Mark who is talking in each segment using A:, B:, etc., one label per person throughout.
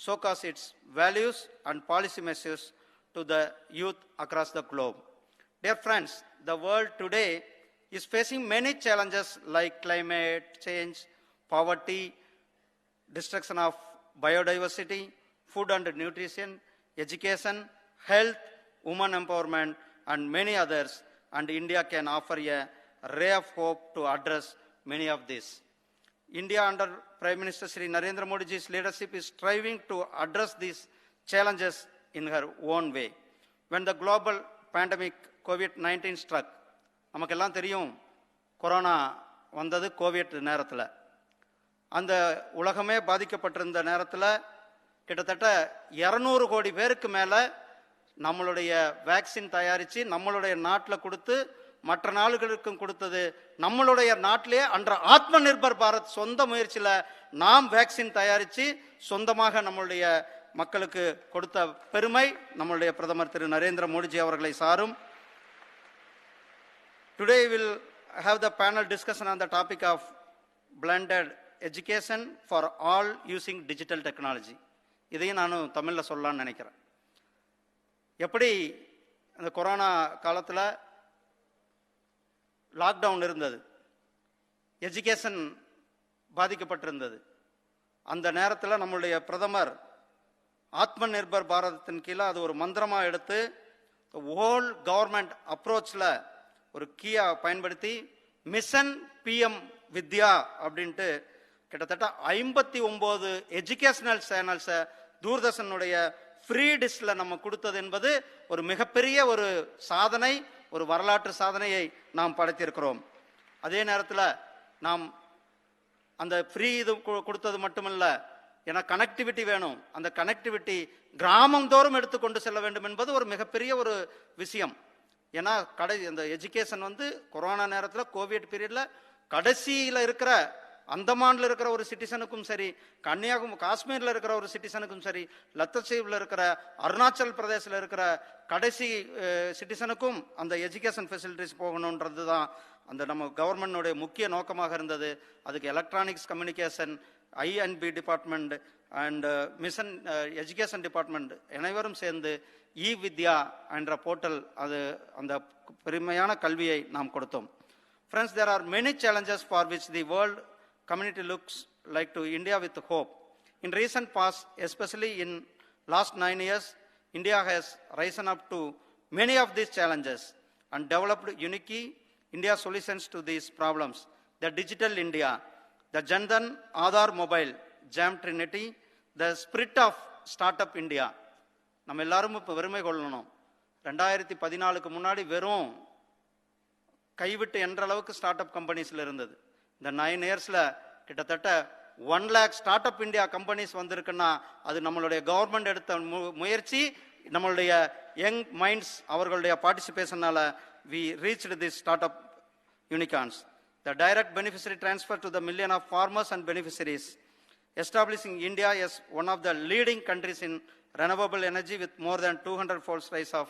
A: showcase its values and policy messages to the youth across the globe. Dear friends, the world today is facing many challenges like climate change, poverty, destruction of biodiversity, food and nutrition, education, health, women empowerment, and many others. And India can offer a ray of hope to address many of these. India under Prime Minister Shri Narendra Modi's leadership is striving to address these challenges in her own way. When the global pandemic COVID-19 struck, நமக்கெல்லாம் தெரியும் corona வந்தது Covid நேரத்தில். அந்த உலகமே பாதிக்கப்பட்டிருந்த நேரத்தில் கிட்டத்தட்ட 200 கோடி பேருக்கு மேலே நம்மளுடைய வேக்சின் தயாரித்து நம்மளுடைய நாட்டில் கொடுத்து மற்ற நாடுகளுக்கும் கொடுத்தது. நம்மளுடைய நாட்டிலே அன்ற ஆத்ம நிர்பர் பாரத் சொந்த முயற்சியில் நாம் வேக்சின் தயாரித்து சொந்தமாக நம்மளுடைய மக்களுக்கு கொடுத்த பெருமை நம்மளுடைய பிரதமர் திரு நரேந்திர மோடிஜி அவர்களை சாரும். Today we will have the panel discussion on the topic of blended education for all using digital technology. இதையும் நானும் தமிழில் சொல்லலான்னு நினைக்கிறேன். எப்படி இந்த கொரோனா காலத்தில் லாக்டவுன் இருந்தது, எஜுகேஷன் பாதிக்கப்பட்டிருந்தது. அந்த நேரத்தில் நம்மளுடைய பிரதமர் ஆத்ம நிர்பர் பாரதத்தின் கீழே அது ஒரு மந்திரமாக எடுத்து ஹோல் கவர்மெண்ட் அப்ரோச்சில் ஒரு கீயா பயன்படுத்தி மிஷன் பிஎம் வித்யா அப்படின்ட்டு கிட்டத்தட்ட 59 எஜுகேஷனல் சேனல்ஸை தூர்தர்ஷனுடைய ஃப்ரீ டிஷ்ல நம்ம கொடுத்தது என்பது ஒரு மிகப்பெரிய ஒரு சாதனை, ஒரு வரலாற்று சாதனையை நாம் படைத்திருக்கிறோம். அதே நேரத்தில் நாம் அந்த ஃப்ரீ இது கொடுத்தது மட்டுமல்ல, ஏன்னா கனெக்டிவிட்டி வேணும். அந்த கனெக்டிவிட்டி கிராமம் தோறும் எடுத்துக்கொண்டு செல்ல வேண்டும் என்பது ஒரு மிகப்பெரிய ஒரு விஷயம். ஏன்னா இந்த எஜுகேஷன் வந்து கொரோனா நேரத்தில் கோவிட் பீரியடில் கடைசியில் இருக்கிற அந்தமானில் இருக்கிற ஒரு சிட்டிசனுக்கும் சரி, காஷ்மீரில் இருக்கிற ஒரு சிட்டிசனுக்கும் சரி, லத்தச்சீவில் இருக்கிற அருணாச்சல் பிரதேசில் இருக்கிற கடைசி சிட்டிசனுக்கும் அந்த எஜுகேஷன் ஃபெசிலிட்டிஸ் போகணுன்றது தான் அந்த நம்ம கவர்மெண்ட்டுடைய முக்கிய நோக்கமாக இருந்தது. அதுக்கு electronics communication, I&B department and mission education department அனைவரும் சேர்ந்து இ வித்யா என்ற போர்ட்டல் அது அந்த பெருமையான கல்வியை நாம் கொடுத்தோம். Friends, there are many challenges for which the world community looks like to India with hope. In recent past, especially in last 9 years, India has risen up to many of these challenges and developed unique India solutions to these problems. The Digital India, the Jan Dhan Aadhaar Mobile, Jam Trinity, the spirit of Startup India. நம்ம எல்லாரும் இப்போ வெறுமை கொள்ளணும். 2014க்கு முன்னாடி வெறும் கைவிட்டு என்ற அளவுக்கு ஸ்டார்ட் அப் கம்பெனிஸில் இருந்தது. இந்த 9 இயர்ஸில் கிட்டத்தட்ட 1 lakh start up India companies வந்திருக்குன்னா அது நம்மளுடைய கவர்மெண்ட் எடுத்த முயற்சி, நம்மளுடைய யங் மைண்ட்ஸ் அவர்களுடைய பார்ட்டிசிபேஷனால we reached this startup unicorns. The direct beneficiary transfer to the million of farmers and beneficiaries, establishing India as one of the leading countries in renewable energy with more than 200-fold rise of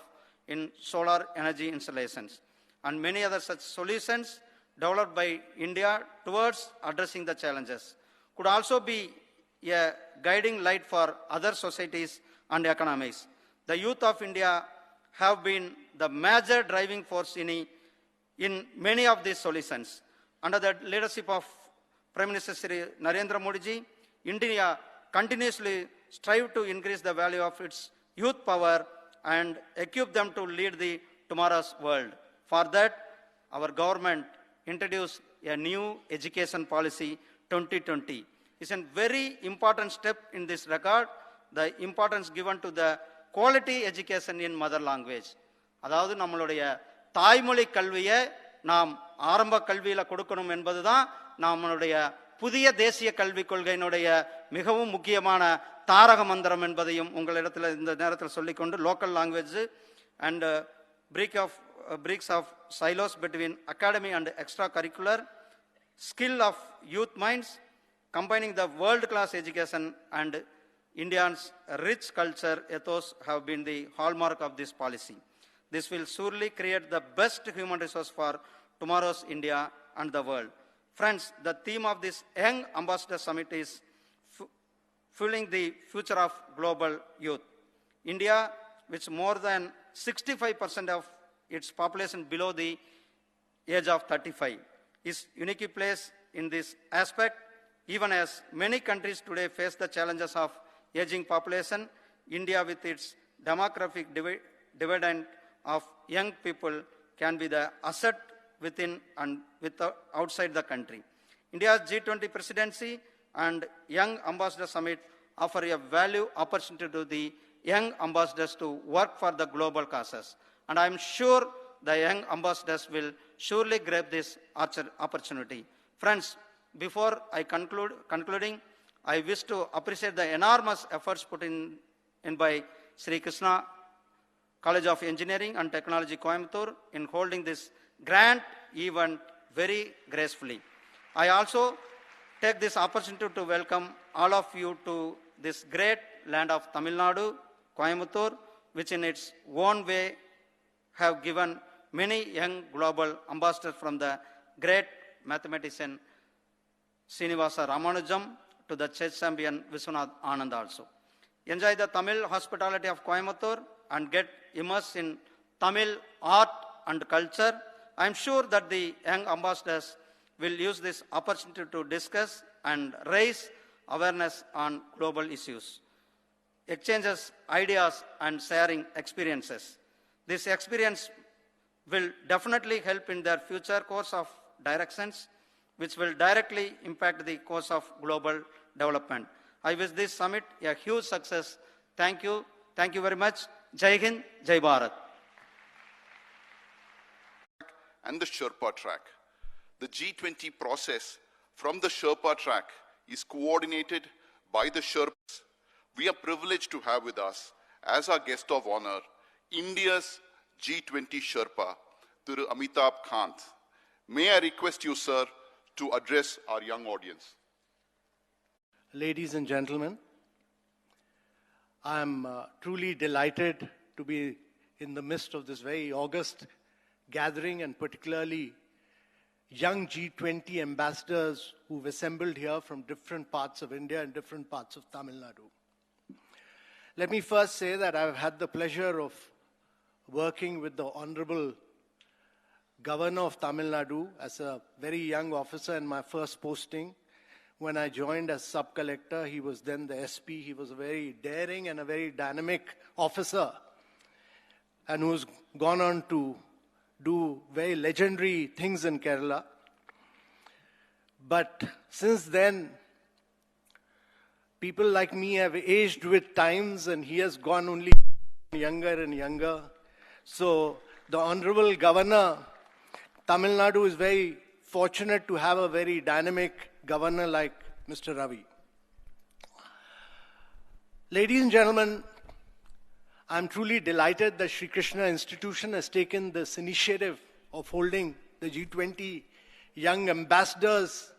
A: in solar energy installations, and many other such solutions developed by India towards addressing the challenges could also be a guiding light for other societies and economies. The youth of India have been the major driving force in many of these solutions. Under the leadership of Prime Minister Shri Narendra Modi, India continuously strive to increase the value of its youth power and equip them to lead the tomorrow's world. For that, our government introduced a new education policy 2020. It's a very important step in this regard, the importance given to the quality education in mother language. அதாவது நம்மளுடைய தாய்மொழி கல்வியை நாம் ஆரம்ப கல்வியில் கொடுக்கணும் என்பதுதான் நம்மளுடைய புதிய தேசிய கல்விக் கொள்கையினுடைய மிகவும் முக்கியமான தாரக மந்திரம் என்பதையும் உங்களிடத்தில் இந்த நேரத்தில் சொல்லிக்கொண்டு local language and breaks of silos between academy and extracurricular, skill of youth minds, combining the world-class education and India's rich culture ethos have been the hallmark of this policy. This will surely create the best human resource for tomorrow's India and the world. Friends, the theme of this Young Ambassador Summit is fueling the future of global youth. India, with more than 65% of its population below the age of 35, is uniquely placed in this aspect. Even as many countries today face the challenges of aging population, India, with its demographic dividend of young people, can be the asset within and outside the country. India's G20 presidency and Young Ambassador Summit offer a value opportunity to the young ambassadors to work for the global causes. And I am sure the young ambassadors will surely grab this opportunity. Friends, before I concluding, I wish to appreciate the enormous efforts put in by Sri Krishna College of Engineering and Technology, Coimbatore, in holding this grand event very gracefully. I also take this opportunity to welcome all of you to this great land of Tamil Nadu, Coimbatore, which in its own way have given many young global ambassadors, from the great mathematician Srinivasa Ramanujam to the chess champion Vishwanath Anand also. Enjoy the Tamil hospitality of Coimbatore and get immersed in Tamil art and culture. I am sure that the young ambassadors will use this opportunity to discuss and raise awareness on global issues, exchanges ideas and sharing experiences. This experience will definitely help in their future course of directions, which will directly impact the course of global development. I wish this summit a huge success. Thank you. Thank you very much. Jai Hind, Jai Bharat.
B: And the Sherpa track. The G20 process from the Sherpa track is coordinated by the Sherpas. We are privileged to have with us, as our guest of honor, India's G20 Sherpa, Thiru Amitabh Kant. May I request you, sir, to address our young audience.
C: Ladies and gentlemen, I am truly delighted to be in the midst of this very august gathering, and particularly young G20 ambassadors who've assembled here from different parts of India and different parts of Tamil Nadu. Let me first say that I've had the pleasure of working with the Honorable Governor of Tamil Nadu as a very young officer in my first posting. When I joined as sub-collector, he was then the SP. He was a very daring and a very dynamic officer, and who's gone on to do very legendary things in Kerala. But since then, people like me have aged with times, and he has gone only younger and younger. So the Honorable Governor, Tamil Nadu is very fortunate to have a very dynamic governor like Mr. Ravi. Ladies and gentlemen, I'm truly delighted that Sri Krishna Institution has taken this initiative of holding the G20 Young Ambassadors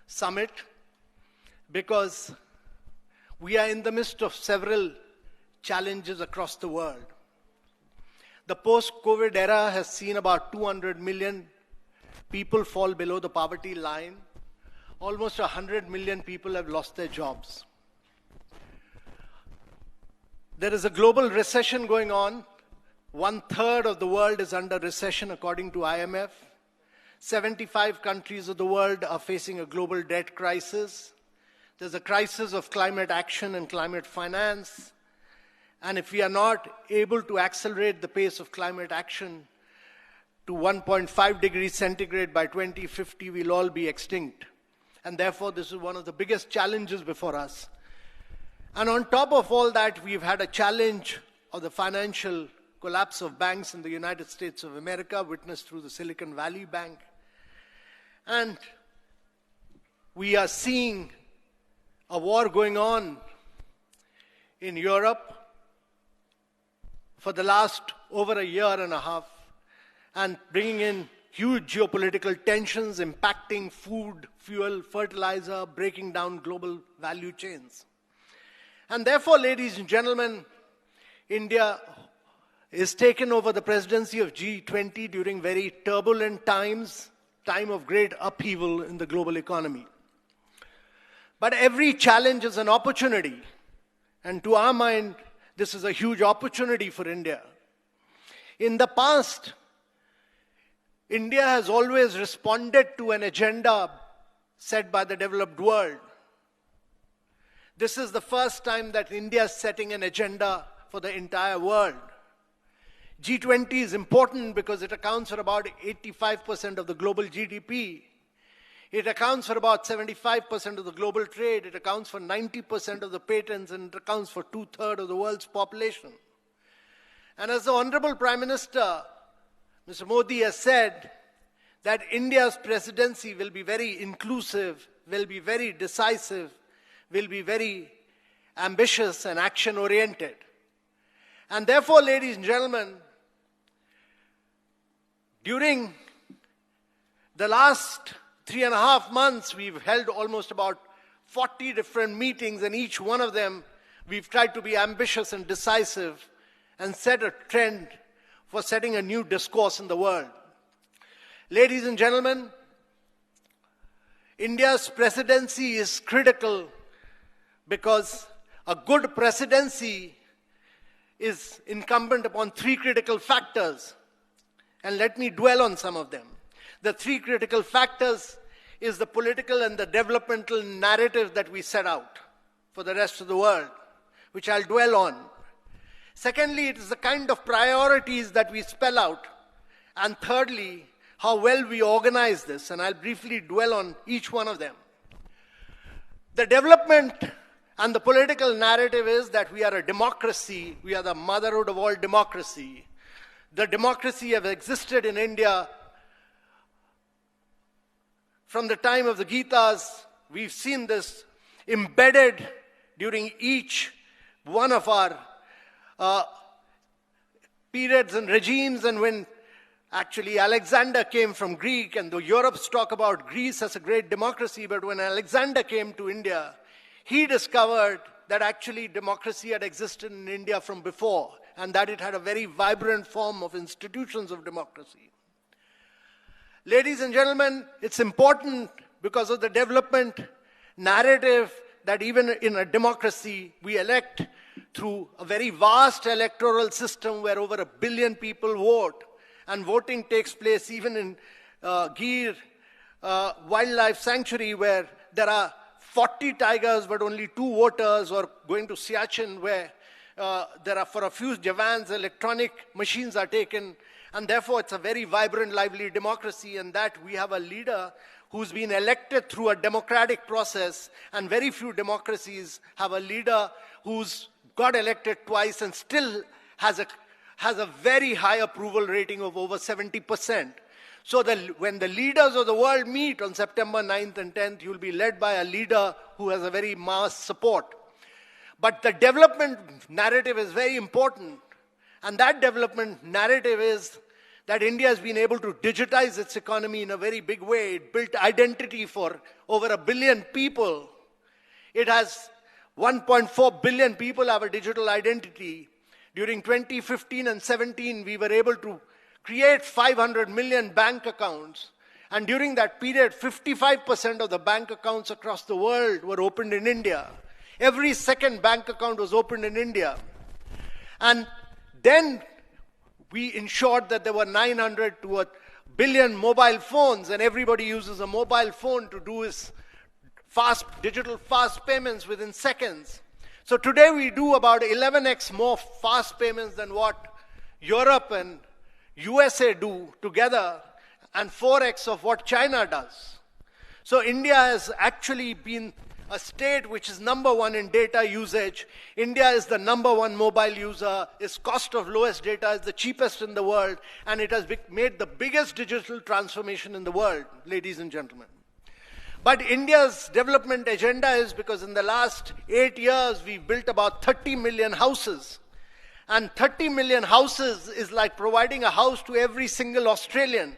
C: Summit, because we are in the midst of several challenges across the world. The post-COVID era has seen about 200 million people fall below the poverty line. Almost 100 million people have lost their jobs. There is a global recession going on. 1/3 of the world is under recession according to IMF. 75 countries of the world are facing a global debt crisis. There's a crisis of climate action and climate finance. And if we are not able to accelerate the pace of climate action to 1.5 degrees centigrade by 2050, we'll all be extinct. And therefore, this is one of the biggest challenges before us. And on top of all that, we've had a challenge of the financial collapse of banks in the United States of America, witnessed through the Silicon Valley Bank. And we are seeing a war going on in Europe for the last over a year and a half, and bringing in huge geopolitical tensions, impacting food, fuel, fertilizer, breaking down global value chains. And therefore, ladies and gentlemen, India is taken over the presidency of G20 during very turbulent times, time of great upheaval in the global economy. But every challenge is an opportunity. And to our mind, this is a huge opportunity for India. In the past, India has always responded to an agenda set by the developed world. This is the first time that India is setting an agenda for the entire world. G20 is important because it accounts for about 85% of the global GDP. It accounts for about 75% of the global trade. It accounts for 90% of the patents, and it accounts for 2/3 of the world's population. And as the Honorable Prime Minister, Mr. Modi, has said, that India's presidency will be very inclusive, will be very decisive, will be very ambitious and action-oriented. And therefore, ladies and gentlemen, during the last 3.5 months, we've held almost about 40 different meetings, and each one of them, we've tried to be ambitious and decisive and set a trend for setting a new discourse in the world. Ladies and gentlemen, India's presidency is critical because a good presidency is incumbent upon 3 critical factors. And let me dwell on some of them. The 3 critical factors is the political and the developmental narrative that we set out for the rest of the world, which I'll dwell on. Secondly, it is the kind of priorities that we spell out. And thirdly, how well we organize this, and I'll briefly dwell on each one of them. The development and the political narrative is that we are a democracy, we are the motherhood of all democracy. The democracy has existed in India from the time of the Gitas. We've seen this embedded during each one of our periods and regimes, and when actually Alexander came from Greek, and the Europeans talk about Greece as a great democracy, but when Alexander came to India, he discovered that actually democracy had existed in India from before, and that it had a very vibrant form of institutions of democracy. Ladies and gentlemen, it's important because of the development narrative that even in a democracy, we elect through a very vast electoral system where over 1 billion people vote. And voting takes place even in Gir Wildlife Sanctuary, where there are 40 tigers but only 2 voters, or going to Siachen, where there are for a few javans, electronic machines are taken. And therefore, it's a very vibrant, lively democracy, and that we have a leader who's been elected through a democratic process, and very few democracies have a leader who's got elected twice and still has a very high approval rating of over 70%. So when the leaders of the world meet on September 9th and 10th, you'll be led by a leader who has a very mass support. But the development narrative is very important. And that development narrative is that India has been able to digitize its economy in a very big way. It built identity for over 1 billion people. It has 1.4 billion people have a digital identity. During 2015 and 17, we were able to create 500 million bank accounts. And during that period, 55% of the bank accounts across the world were opened in India. Every second bank account was opened in India. And then we ensured that there were 900 to 1 billion mobile phones, and everybody uses a mobile phone to do his digital fast payments within seconds. So today we do about 11x more fast payments than what Europe and USA do together, and 4x of what China does. So India has actually been a state which is #1 in data usage. India is the #1 mobile user. Its cost of lowest data is the cheapest in the world, and it has made the biggest digital transformation in the world, ladies and gentlemen. But India's development agenda is because in the last 8 years, we've built about 30 million houses. And 30 million houses is like providing a house to every single Australian.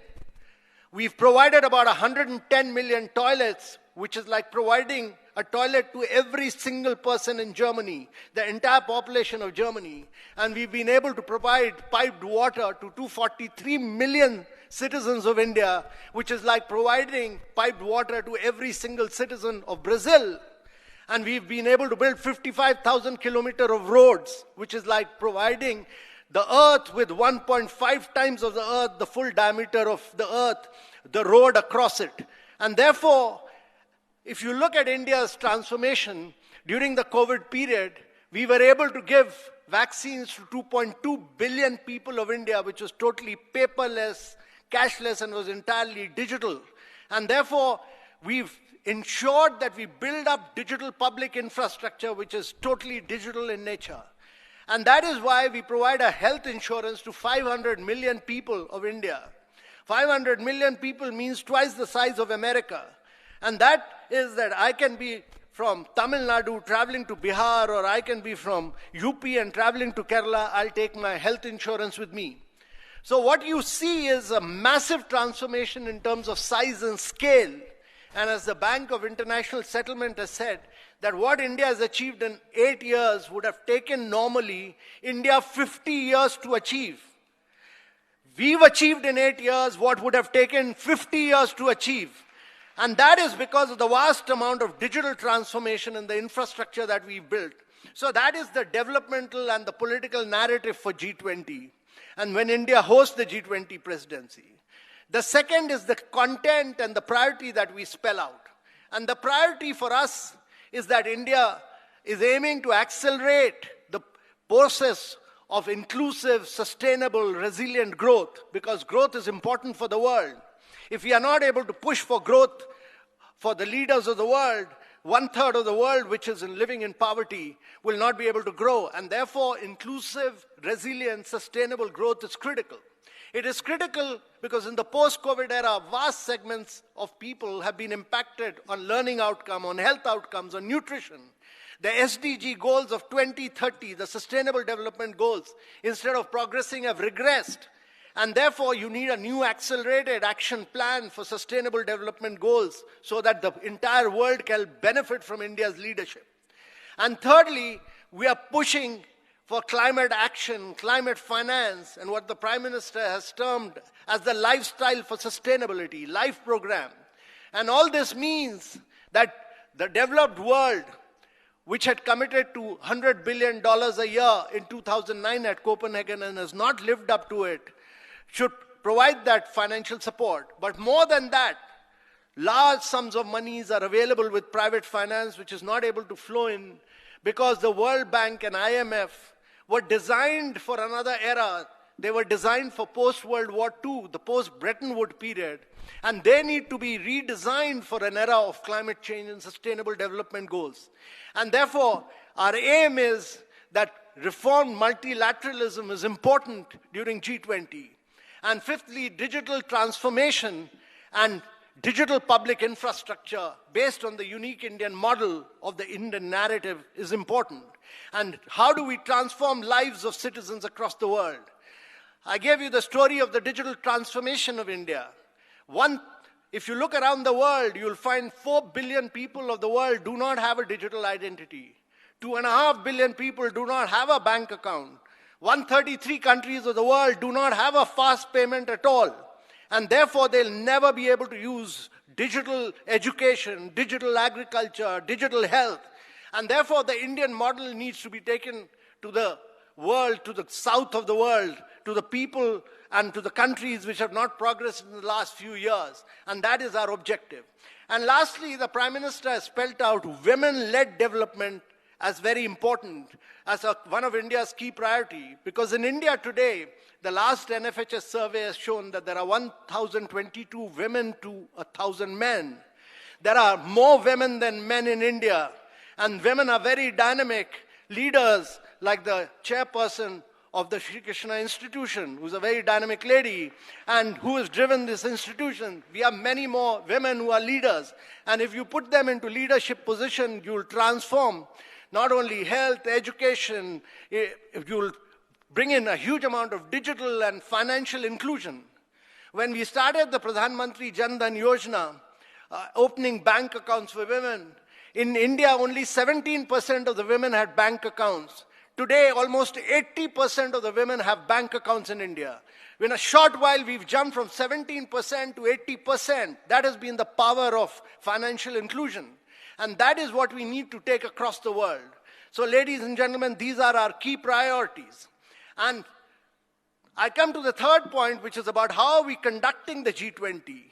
C: We've provided about 110 million toilets, which is like providing a toilet to every single person in Germany, the entire population of Germany. And we've been able to provide piped water to 243 million citizens of India, which is like providing piped water to every single citizen of Brazil. And we've been able to build 55,000 kilometers of roads, which is like providing the earth with 1.5 times of the earth, the full diameter of the earth, the road across it. And therefore, if you look at India's transformation during the COVID period, we were able to give vaccines to 2.2 billion people of India, which was totally paperless, cashless, and was entirely digital. And therefore, we've ensured that we build up digital public infrastructure, which is totally digital in nature. And that is why we provide a health insurance to 500 million people of India. 500 million people means twice the size of America. And that is that I can be from Tamil Nadu traveling to Bihar, or I can be from UP and traveling to Kerala. I'll take my health insurance with me. So what you see is a massive transformation in terms of size and scale. And as the Bank of International Settlement has said, that what India has achieved in 8 years would have taken normally India 50 years to achieve. We've achieved in 8 years what would have taken 50 years to achieve. And that is because of the vast amount of digital transformation and the infrastructure that we've built. So that is the developmental and the political narrative for G20. And when India hosts the G20 presidency. The second is the content and the priority that we spell out. And the priority for us is that India is aiming to accelerate the process of inclusive, sustainable, resilient growth, because growth is important for the world. If we are not able to push for growth for the leaders of the world, 1/3 of the world which is living in poverty will not be able to grow. And therefore, inclusive, resilient, sustainable growth is critical. It is critical because in the post-COVID era, vast segments of people have been impacted on learning outcome, on health outcomes, on nutrition. The SDG goals of 2030, the Sustainable Development Goals, instead of progressing, have regressed. And therefore, you need a new accelerated action plan for sustainable development goals so that the entire world can benefit from India's leadership. And thirdly, we are pushing for climate action, climate finance, and what the Prime Minister has termed as the Lifestyle for Sustainability, LIFE program. And all this means that the developed world, which had committed to $100 billion a year in 2009 at Copenhagen and has not lived up to it, should provide that financial support. But more than that, large sums of monies are available with private finance, which is not able to flow in because the World Bank and IMF were designed for another era. They were designed for post-World War II, the post-Bretton Woods period. And they need to be redesigned for an era of climate change and sustainable development goals. And therefore, our aim is that reformed multilateralism is important during G20. And fifthly, digital transformation and digital public infrastructure based on the unique Indian model of the Indian narrative is important. And how do we transform lives of citizens across the world? I gave you the story of the digital transformation of India. If you look around the world, you'll find 4 billion people of the world do not have a digital identity. 2.5 billion people do not have a bank account. 133 countries of the world do not have a fast payment at all. And therefore, they'll never be able to use digital education, digital agriculture, digital health. And therefore, the Indian model needs to be taken to the world, to the south of the world, to the people and to the countries which have not progressed in the last few years. And that is our objective. And lastly, the Prime Minister has spelled out women-led development as very important, as one of India's key priority. Because in India today, the last NFHS survey has shown that there are 1,022 women to 1,000 men. There are more women than men in India. And women are very dynamic leaders, like the chairperson of the Sri Krishna Institution, who's a very dynamic lady, and who has driven this institution. We have many more women who are leaders. And if you put them into leadership position, you'll transform not only health, education, you'll bring in a huge amount of digital and financial inclusion. When we started the Pradhan Mantri Jan Dhan Yojana, opening bank accounts for women, in India only 17% of the women had bank accounts. Today, almost 80% of the women have bank accounts in India. In a short while, we've jumped from 17% to 80%. That has been the power of financial inclusion. And that is what we need to take across the world. So ladies and gentlemen, these are our key priorities. And I come to the third point, which is about how are we conducting the G20.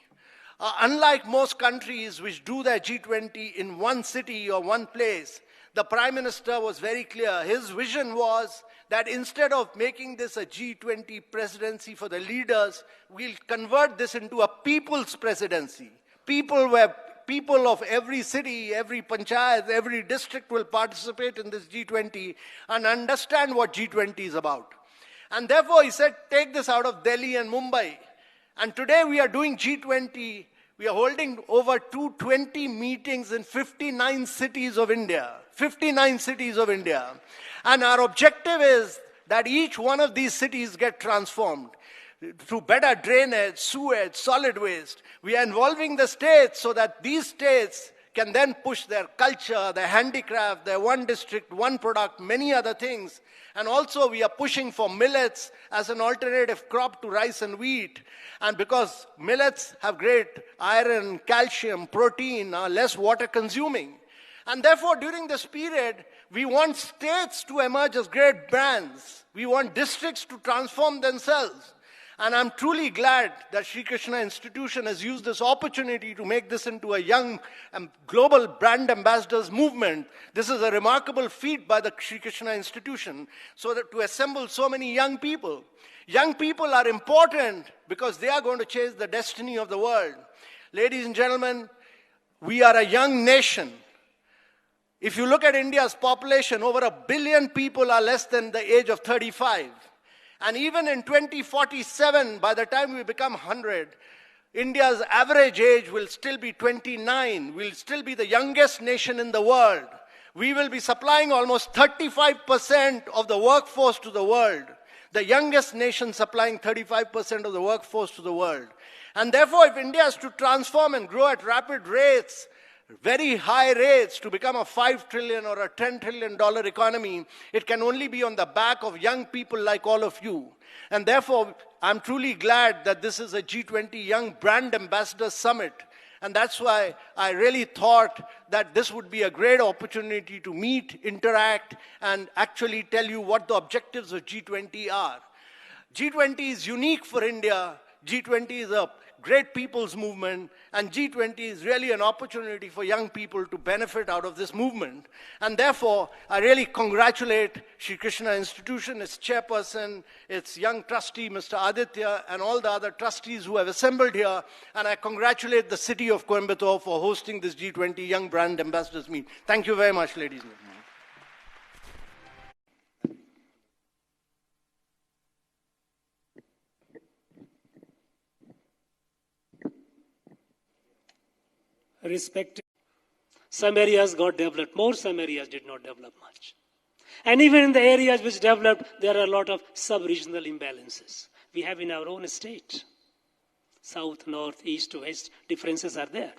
C: Unlike most countries which do their G20 in one city or one place, the Prime Minister was very clear. His vision was that instead of making this a G20 presidency for the leaders, we'll convert this into a people's presidency. People of every city, every panchayat, every district will participate in this G20 and understand what G20 is about. And therefore, he said, take this out of Delhi and Mumbai. And today we are doing G20. We are holding over 220 meetings in 59 cities of India. 59 cities of India. And our objective is that each one of these cities get transformed through better drainage, sewage, solid waste. We are involving the states so that these states can then push their culture, their handicraft, their one district, one product, many other things. And also we are pushing for millets as an alternative crop to rice and wheat. And because millets have great iron, calcium, protein, are less water consuming. And therefore, during this period, we want states to emerge as great brands. We want districts to transform themselves. And I'm truly glad that Sri Krishna Institution has used this opportunity to make this into a young global brand ambassadors movement. This is a remarkable feat by the Sri Krishna Institution, so that to assemble so many young people. Young people are important because they are going to change the destiny of the world. Ladies and gentlemen, we are a young nation. If you look at India's population, over 1 billion people are less than the age of 35. And even in 2047, by the time we become 100, India's average age will still be 29. We'll still be the youngest nation in the world. We will be supplying almost 35% of the workforce to the world. The youngest nation supplying 35% of the workforce to the world. And therefore, if India is to transform and grow at rapid rates, very high rates, to become a $5 trillion or a $10 trillion economy, it can only be on the back of young people like all of you. And therefore, I'm truly glad that this is a G20 Young Brand Ambassador Summit. And that's why I really thought that this would be a great opportunity to meet, interact, and actually tell you what the objectives of G20 are. G20 is unique for India. G20 is a great people's movement, and G20 is really an opportunity for young people to benefit out of this movement. And therefore, I really congratulate Sri Krishna Institution, its chairperson, its young trustee, Mr. Aditya, and all the other trustees who have assembled here. And I congratulate the city of Coimbatore for hosting this G20 Young Brand Ambassadors Meet. Thank you very much, ladies and gentlemen.
D: Respected. Some areas got developed more, some areas did not develop much. And even in the areas which developed, there are a lot of sub-regional imbalances. We have in our own state. South, north, east, west, differences are there.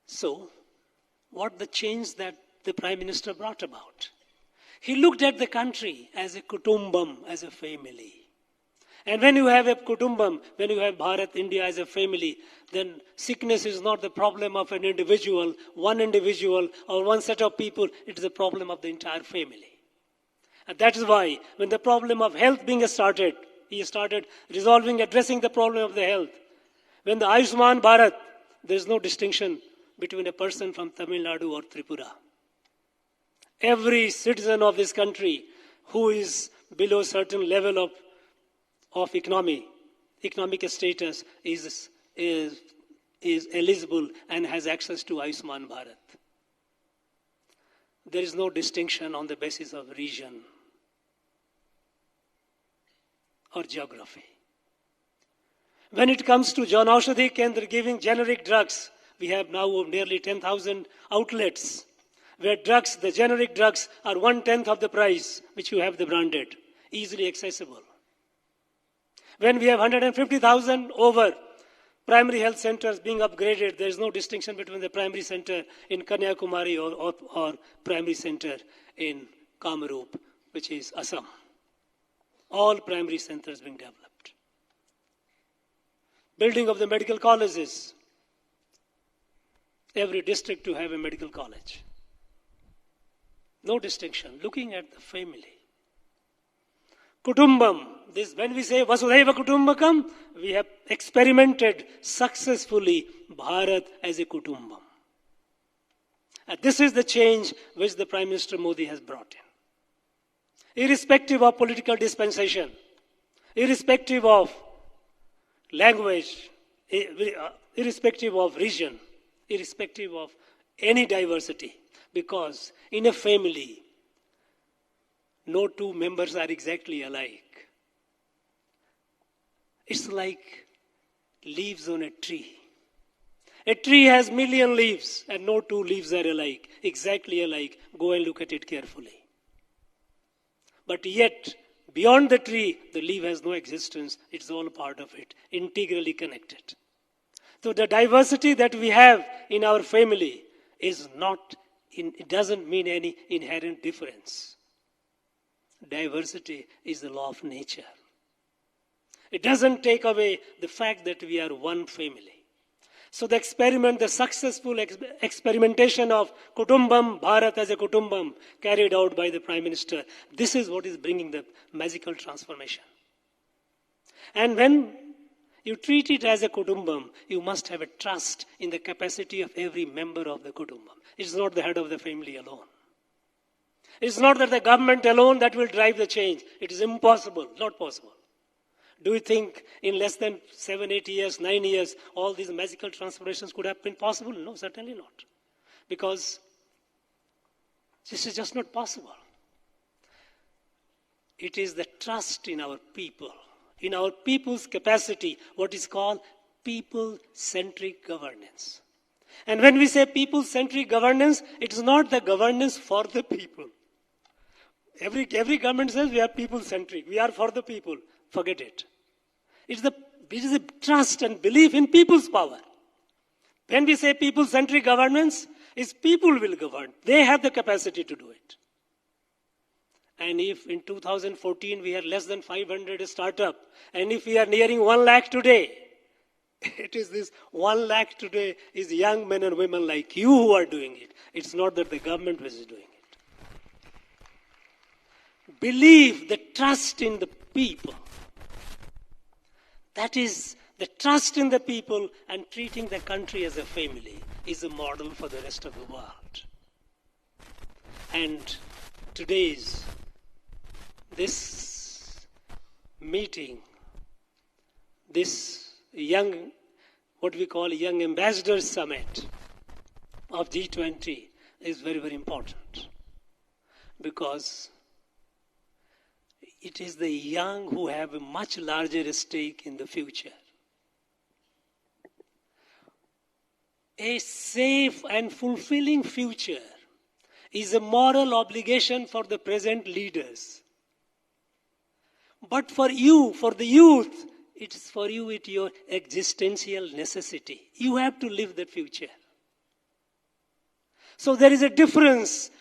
D: So, what the change that the Prime Minister brought about? He looked at the country as a kutumbam, as a family. And when you have a kutumbam, when you have Bharat, India as a family, then sickness is not the problem of an individual, or one set of people. It is the problem of the entire family. And that is why, when the problem of health being started, he started resolving, addressing the problem of the health. When the Ayushman Bharat, there is no distinction between a person from Tamil Nadu or Tripura. Every citizen of this country who is below a certain level of economic status is eligible and has access to Ayushman Bharat. There is no distinction on the basis of region or geography. When it comes to Jan Aushadhi Kendra giving generic drugs, we have now nearly 10,000 outlets where drugs, the generic drugs, are 1/10 of the price which you have the branded, easily accessible. When we have 150,000 over primary health centers being upgraded, there is no distinction between the primary center in Kanyakumari or primary center in Kamrup, which is Assam. All primary centers being developed. Building of the medical colleges. every district to have a medical college. No distinction, looking at the family. Kutumbam, this, when we say Vasudhaiva Kutumbakam, we have experimented successfully Bharat as a Kutumbam. And this is the change which the Prime Minister Modi has brought in. Irrespective of political dispensation, irrespective of language, irrespective of region, irrespective of any diversity, because in a family, no two members are exactly alike. It's like leaves on a tree. A tree has million leaves and no two leaves are alike, exactly alike. Go and look at it carefully. But yet, beyond the tree, the leaf has no existence. It's all part of it, integrally connected. So the diversity that we have in our family is not, it doesn't mean any inherent difference. Diversity is the law of nature. It doesn't take away the fact that we are one family. So the experiment, the successful experimentation of Kutumbam, Bharat as a Kutumbam, carried out by the Prime Minister, this is what is bringing the magical transformation. And when you treat it as a Kutumbam, you must have a trust in the capacity of every member of the Kutumbam. It's not the head of the family alone. It's not that the government alone that will drive the change. It is impossible, not possible. Do you think in less than 7, 8 years, 9 years, all these magical transformations could have been possible? No, certainly not. Because this is just not possible. It is the trust in our people, in our people's capacity, what is called people-centric governance. And when we say people-centric governance, it is not the governance for the people. Every government says we are people-centric, we are for the people. Forget it. It is a trust and belief in people's power. When we say people-centric governance, is people will govern. They have the capacity to do it. And if in 2014 we had less than 500 startup, and if we are nearing 1 lakh today, it is this 1 lakh today is young men and women like you who are doing it. It's not that the government is doing it. Believe, the trust in the people. That is, the trust in the people and treating the country as a family is a model for the rest of the world. And today's, this meeting, this young, what we call Young Ambassadors Summit of G20 is very, very important. Because it is the young who have a much larger stake in the future. A safe and fulfilling future is a moral obligation for the present leaders. But for you, for the youth, it is for you, it's your existential necessity. You have to live that future. So there is a difference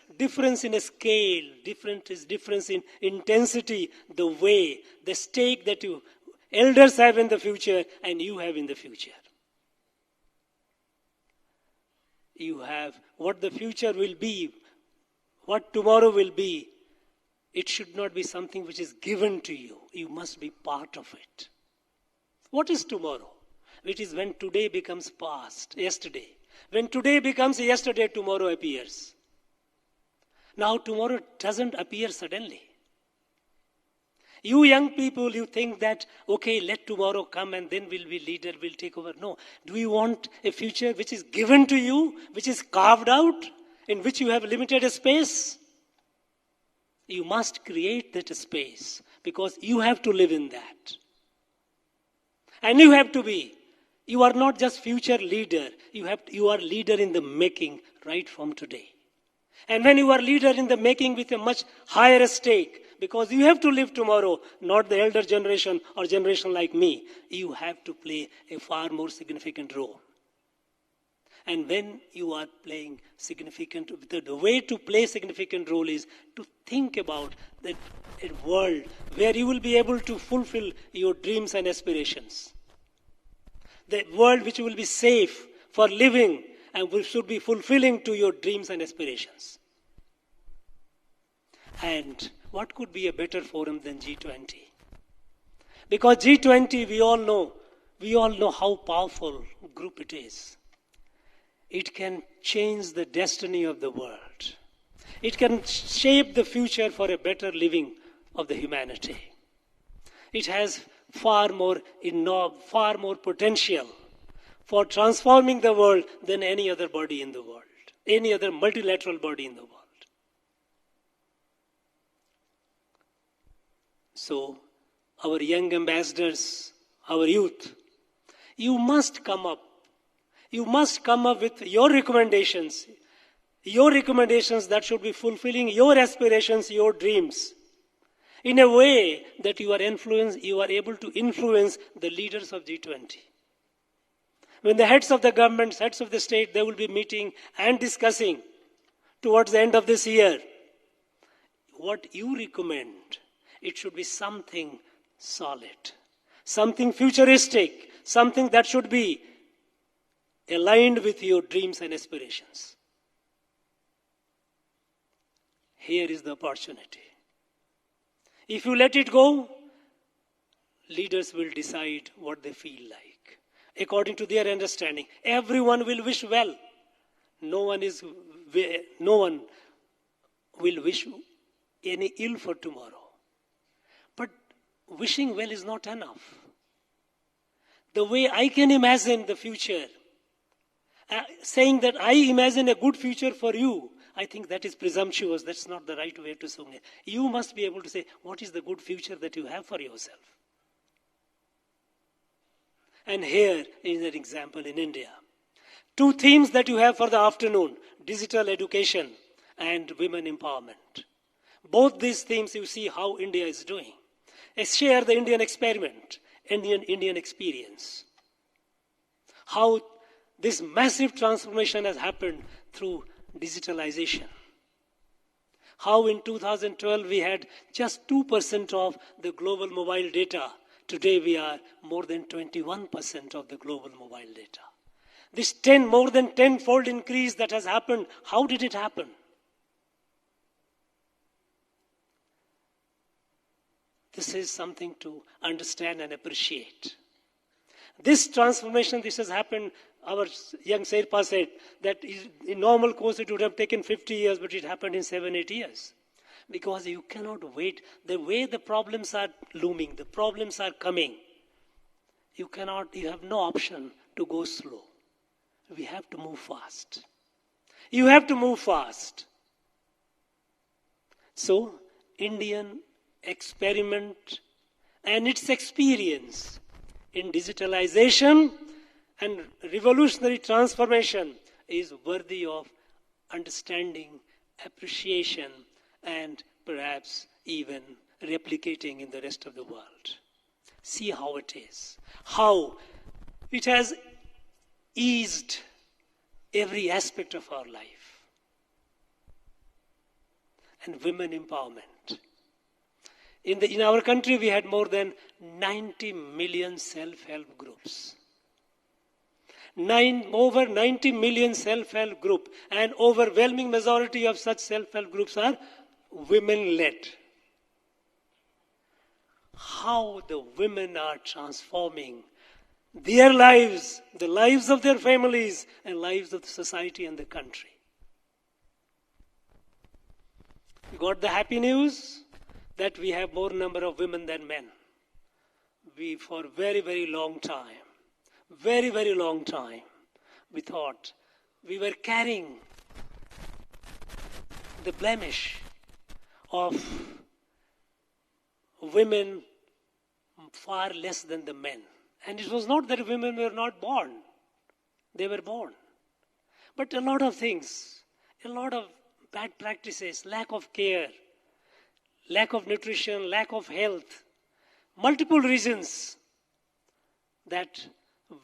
D: in a scale, difference in intensity, the way, the stake that you elders have in the future and you have in the future. You have what the future will be, what tomorrow will be. It should not be something which is given to you. You must be part of it. What is tomorrow? It is when today becomes past, yesterday. When today becomes yesterday, tomorrow appears. Now tomorrow doesn't appear suddenly. You young people, you think that, okay, let tomorrow come and then we'll be leader, we'll take over. No. Do you want a future which is given to you, which is carved out, in which you have limited space? You must create that space because you have to live in that. And you have to be. You are not just future leader. You are leader in the making right from today. And when you are leader in the making with a much higher stake, because you have to live tomorrow, not the elder generation or generation like me, you have to play a far more significant role. And when you are playing significant, the way to play significant role is to think about that a world where you will be able to fulfill your dreams and aspirations. The world which will be safe for living and should be fulfilling to your dreams and aspirations. And what could be a better forum than G20? Because G20, we all know how powerful group it is. It can change the destiny of the world. It can shape the future for a better living of the humanity. It has far more potential for transforming the world than any other body in the world, any other multilateral body in the world. So, our young ambassadors, our youth, you must come up with your recommendations that should be fulfilling your aspirations, your dreams, in a way that you are able to influence the leaders of G20. When the heads of the governments, heads of the state, they will be meeting and discussing towards the end of this year, what you recommend, it should be something solid, something futuristic, something that should be aligned with your dreams and aspirations. Here is the opportunity. If you let it go, leaders will decide what they feel like, according to their understanding. Everyone will wish well. No one will wish any ill for tomorrow. But wishing well is not enough. The way I can imagine the future, saying that I imagine a good future for you, I think that is presumptuous. That's not the right way to say it. You must be able to say, what is the good future that you have for yourself? And here is an example in India. 2 themes that you have for the afternoon: digital education and women empowerment. Both these themes, you see how India is doing. I share the Indian experiment, Indian experience. How this massive transformation has happened through digitalization. How in 2012 we had just 2% of the global mobile data. Today we are more than 21% of the global mobile data. This more than 10-fold increase that has happened, how did it happen? This is something to understand and appreciate. This transformation, this has happened, our young Sherpa said, that in normal course it would have taken 50 years, but it happened in 7-8 years. Because you cannot wait. The way the problems are looming, the problems are coming, you have no option to go slow. We have to move fast. You have to move fast. So, Indian experiment and its experience in digitalization and revolutionary transformation is worthy of understanding, appreciation, and perhaps even replicating in the rest of the world. See how it is. How it has eased every aspect of our life. And women empowerment. In our country, we had more than 90 million self-help groups. Over 90 million self-help groups, and overwhelming majority of such self-help groups are women-led. How the women are transforming their lives, the lives of their families, and lives of the society and the country. You got the happy news that we have more number of women than men. We, for very, very long time, we thought we were carrying the blemish of women far less than the men. And it was not that women were not born. They were born. But a lot of things, a lot of bad practices, lack of care, lack of nutrition, lack of health, multiple reasons that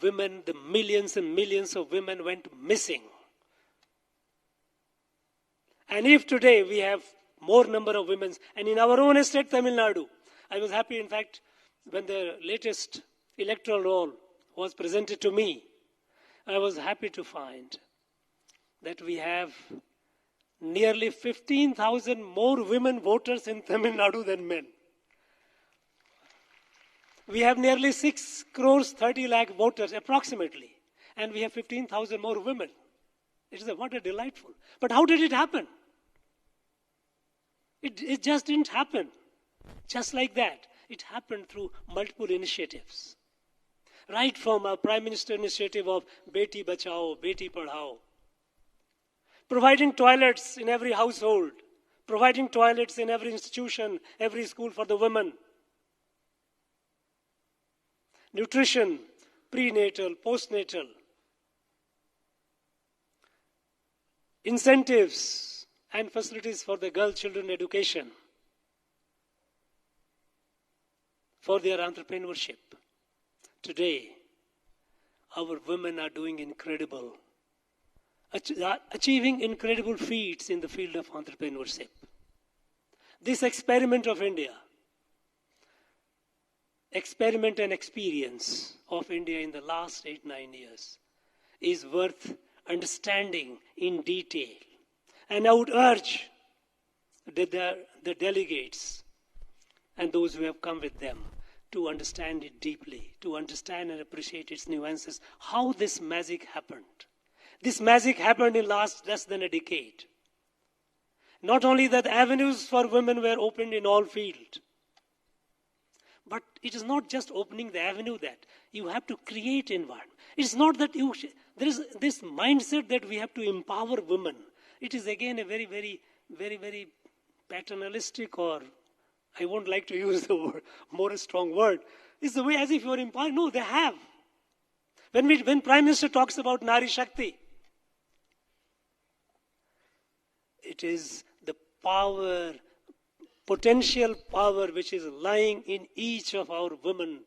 D: women, the millions and millions of women went missing. And if today we have more number of women, and in our own state, Tamil Nadu, I was happy, in fact, when the latest electoral roll was presented to me, I was happy to find that we have nearly 15,000 more women voters in Tamil Nadu than men. We have nearly 6 crores 30 lakh voters approximately, and we have 15,000 more women. What a delightful. But how did it happen? It just didn't happen. Just like that. It happened through multiple initiatives. Right from a Prime Minister initiative of Beti Bachao, Beti Padhao, providing toilets in every household, providing toilets in every institution, every school for the women, nutrition, prenatal, postnatal, incentives and facilities for the girl children education, for their entrepreneurship. Today, our women are doing incredible, achieving incredible feats in the field of entrepreneurship. This experiment of India, experiment and experience of India in the last 8-9 years is worth understanding in detail. And I would urge the delegates and those who have come with them to understand it deeply, to understand and appreciate its nuances, how this magic happened. This magic happened in less than a decade. Not only that avenues for women were opened in all fields, but it is not just opening the avenue that you have to create environment. It's not that there is this mindset that we have to empower women. It is again a very, very, very, very paternalistic, or I won't like to use the word, more strong word. It's the way as if you are empowering. No, they have. When Prime Minister talks about Nari Shakti, it is the power, potential power which is lying in each of our women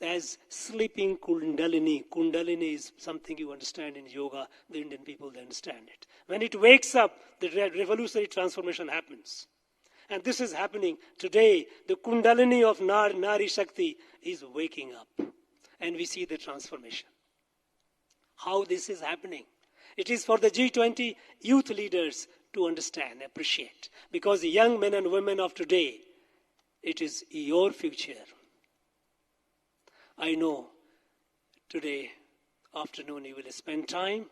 D: as sleeping Kundalini. Kundalini is something you understand in yoga. The Indian people, they understand it. When it wakes up, the revolutionary transformation happens. And this is happening today. The Kundalini of Nari Shakti is waking up. And we see the transformation. How this is happening? It is for the G20 youth leaders to understand, appreciate. Because the young men and women of today, it is your future. I know today afternoon you will spend time,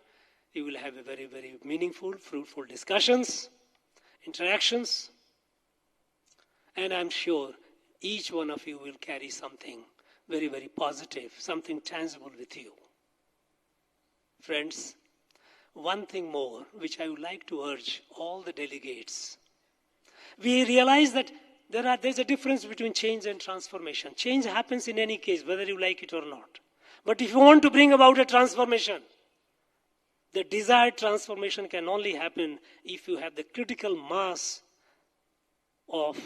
D: you will have a very, very meaningful, fruitful discussions, interactions, and I'm sure each one of you will carry something very, very positive, something tangible with you. Friends, one thing more which I would like to urge all the delegates. We realize that there's a difference between change and transformation. Change happens in any case, whether you like it or not. But if you want to bring about a transformation, the desired transformation can only happen if you have the critical mass of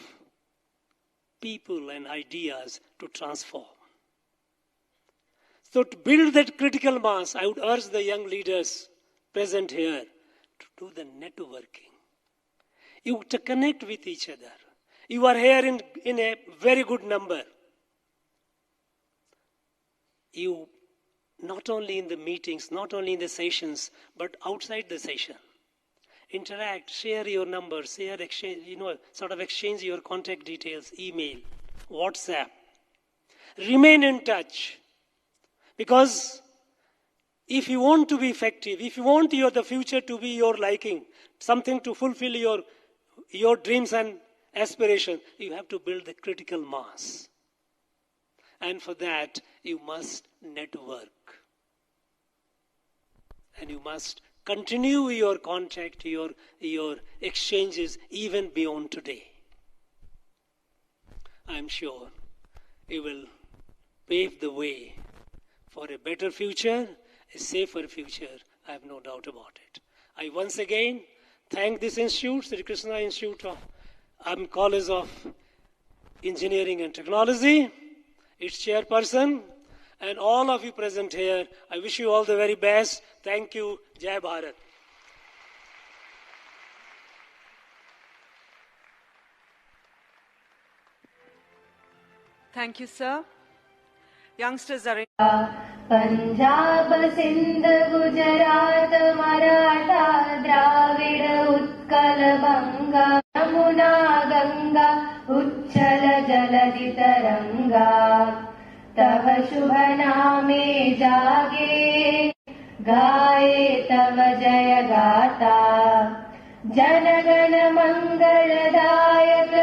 D: people and ideas to transform. So to build that critical mass, I would urge the young leaders present here to do the networking. You to connect with each other. You are here in a very good number. You, not only in the meetings, not only in the sessions, but outside the session. Interact, share your numbers, exchange your contact details, email, WhatsApp. Remain in touch. Because if you want to be effective, if you want the future to be your liking, something to fulfill your dreams and aspirations, you have to build the critical mass. And for that, you must network. And you must continue your contact, your exchanges even beyond today. I'm sure you will pave the way for a better future, a safer future. I have no doubt about it. I once again thank this institute, Sri Krishna Institute of College of Engineering and Technology, its chairperson, and all of you present here. I wish you all the very best. Thank you. Jai Bharat.
E: Thank you, sir. Youngsters are Punjab Sindh Gujarat Maratha Dravida Utkal Banga Yamuna Ganga उच्चल जलधि तरंगा तव शुभ नामे जागे गाये तव जय गाथा जनगण मंगलदायक